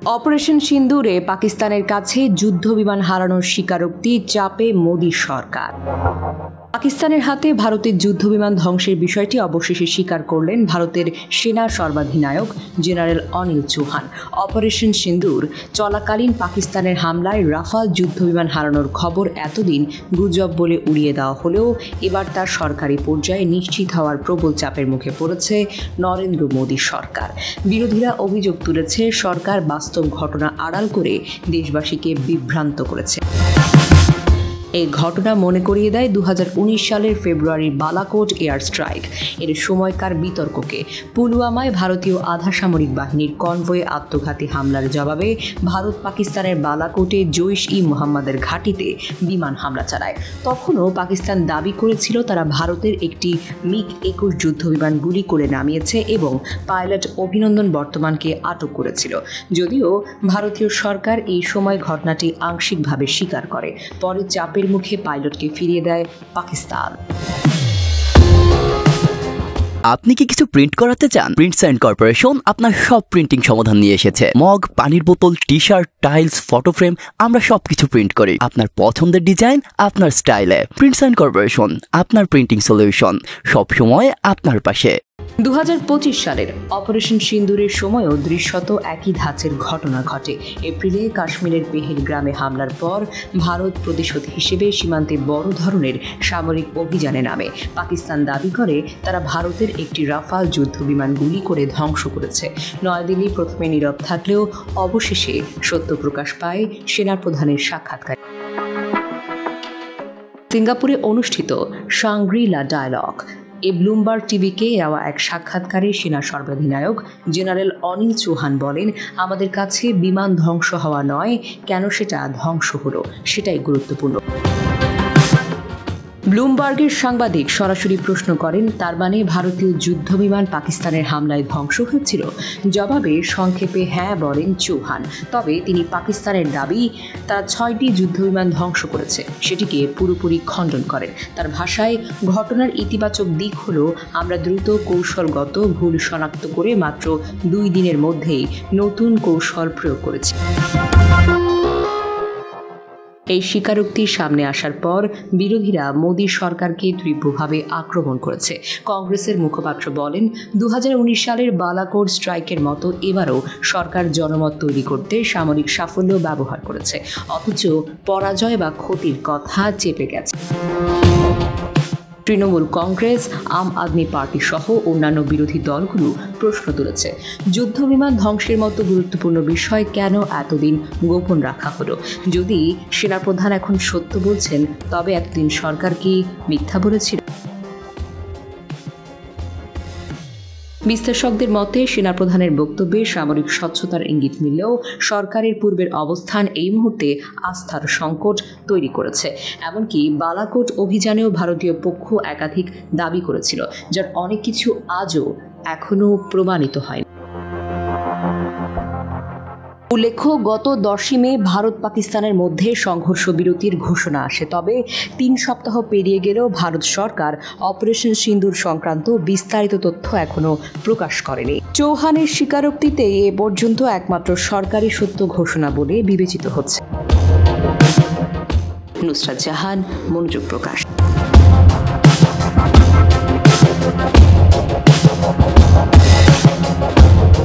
Operation সিন্দুরে পাকিস্তানের কাছে যুদ্ধবিমান হারানোর স্বীকারোক্তি চাপে মোদী সরকার। পাকিস্তানের হাতে ভারতের যুদ্ধবিমান ধ্বংসের বিষয়টি অবশেষে স্বীকার করলেন ভারতের সেনা সর্বাধিনায়ক জেনারেল অনিল চৌহান। অপারেশন সিন্দুর চলাকালীন পাকিস্তানের হামলায় রাফাল যুদ্ধবিমান হারানোর খবর এতদিন গুজব বলে উড়িয়ে দেওয়া হলেও এবার তার সরকারি পর্যায়ে নিশ্চিত হওয়ার প্রবল চাপের মুখে পড়েছে নরেন্দ্র মোদী সরকার। বিরোধীরা অভিযোগ তুলেছে সরকার বাস্তব ঘটনা আড়াল করে দেশবাসীকে বিভ্রান্ত করেছে। এই ঘটনা মনে করিয়ে দেয় 2019 সালের ফেব্রুয়ারির বালাকোট এয়ার স্ট্রাইক। এর সময়কার বিতর্ককে। পুলওয়ামায় ভারতীয় আধা সামরিক বাহিনীর কনভয়ে আত্মঘাতী হামলার জবাবে ভারত পাকিস্তানের বালাকোটে জৈশ-ই-মোহাম্মদের ঘাঁটিতে বিমান হামলা চালায়। তখনও পাকিস্তান দাবি করেছিল তারা ভারতের একটি মিগ-21 যুদ্ধবিমান গুলি করে নামিয়েছে এবং পাইলট অভিনন্দন বর্তমানকে আটক করেছিল। যদিও ভারতীয় সরকার এই সময় ঘটনাটি আংশিকভাবে স্বীকার করে। পরে চাপের মুখে পাইলটকে ফিরিয়ে দেয় পাকিস্তান। আপনি কি কিছু প্রিন্ট করাতে চান? প্রিন্টস এন্ড কর্পোরেশন আপনার সব প্রিন্টিং সমাধান নিয়ে এসেছে। মগ, পানির বোতল, টি-শার্ট, টাইলস, ফটো ফ্রেম, আমরা সবকিছু প্রিন্ট করি আপনার পছন্দের ডিজাইন, আপনার স্টাইলে। প্রিন্টস এন্ড কর্পোরেশন, আপনার প্রিন্টিং সলিউশন, সব সময় আপনার পাশে। 2025 সালের অপারেশন সিন্দুরের সময়ও দৃশ্যত একই ধাঁচের ঘটনা ঘটে। এপ্রিলে কাশ্মীরের পেহেলগ্রামে হামলার পর ভারত প্রতিশোধ হিসেবে সীমান্তে বড় ধরনের সামরিক অভিযানে নামে। পাকিস্তান দাবি করে তারা ভারতের একটি রাফাল যুদ্ধবিমান গুলি করে ধ্বংস করেছে। নয়াদিল্লি প্রথমে নীরব থাকলেও অবশেষে সত্য প্রকাশ পায় সেনাপ্রধানের সাক্ষাৎকারে। সিঙ্গাপুরে অনুষ্ঠিত শাংগ্রি-লা ডায়ালগ ব্লুমবার্গ টিভিকে দেওয়া এক সাক্ষাৎকারে সেনা সর্বাধিনায়ক জেনারেল অনিল চৌহান বলেন, আমাদের কাছে বিমান ধ্বংস হওয়া নয়, কেন সেটা ধ্বংস হলো সেটাই গুরুত্বপূর্ণ। ব্লুমবার্গের সাংবাদিক সরাসরি প্রশ্ন করেন, তার মানে ভারতীয় যুদ্ধবিমান পাকিস্তানের হামলায় ধ্বংস হয়েছিল? জবাবে সংক্ষেপে হ্যাঁ বলেন চৌহান। তবে তিনি পাকিস্তানের দাবি তারা 6টি যুদ্ধবিমান ধ্বংস করেছে সেটিকে পুরোপুরি খণ্ডন করেন। তার ভাষায়, ঘটনার ইতিবাচক দিক হলো আমরা দ্রুত কৌশলগত ভুল শনাক্ত করে মাত্র 2 দিনের মধ্যেই নতুন কৌশল প্রয়োগ করেছি। এই স্বীকারোক্তি সামনে আসার পর বিরোধীরা মোদী সরকারকে তীব্রভাবে আক্রমণ করেছে। কংগ্রেসের মুখপাত্র বলেন, 2019 সালের বালাকোট স্ট্রাইকের মতো এবারও সরকার জনমত তৈরি করতে সামরিক সাফল্য ব্যবহার করেছে, অথচ পরাজয় বা ক্ষতির কথা চেপে গেছে। তৃণমূল কংগ্রেস, আম আদমি পার্টি সহ অন্যান্য বিরোধী দলগুলো প্রশ্ন তুলেছে, যুদ্ধবিমান ধ্বংসের মতো গুরুত্বপূর্ণ বিষয় কেন এতদিন গোপন রাখা হলো? যদি সেনাপ্রধান এখন সত্য বলছেন, তবে এতদিন সরকার কি মিথ্যা বলেছিল? বিশ্লেষকদের মতে সেনাপ্রধানের বক্তব্যে সামরিক স্বচ্ছতার ইঙ্গিত মিললেও সরকারের পূর্বের অবস্থান এই মুহূর্তে আস্থার সংকট তৈরি করেছে। এমনকি বালাকোট অভিযানেও ভারতীয় পক্ষ একাধিক দাবি করেছিল, যার অনেক কিছু আজও এখনও প্রমাণিত হয়নি। উল্লেখ্য, গত 10ই মে ভারত পাকিস্তানের মধ্যে সংঘর্ষ বিরতির ঘোষণা আসে। তবে 3 সপ্তাহ পেরিয়ে গেলেও ভারত সরকার অপারেশন সিন্দুর সংক্রান্ত বিস্তারিত তথ্য এখনও প্রকাশ করেনি। চৌহানের স্বীকারোক্তিতে এ পর্যন্ত একমাত্র সরকারি সত্য ঘোষণা বলে বিবেচিত হচ্ছে। নুসরাত জাহান, মনোযোগ প্রকাশ।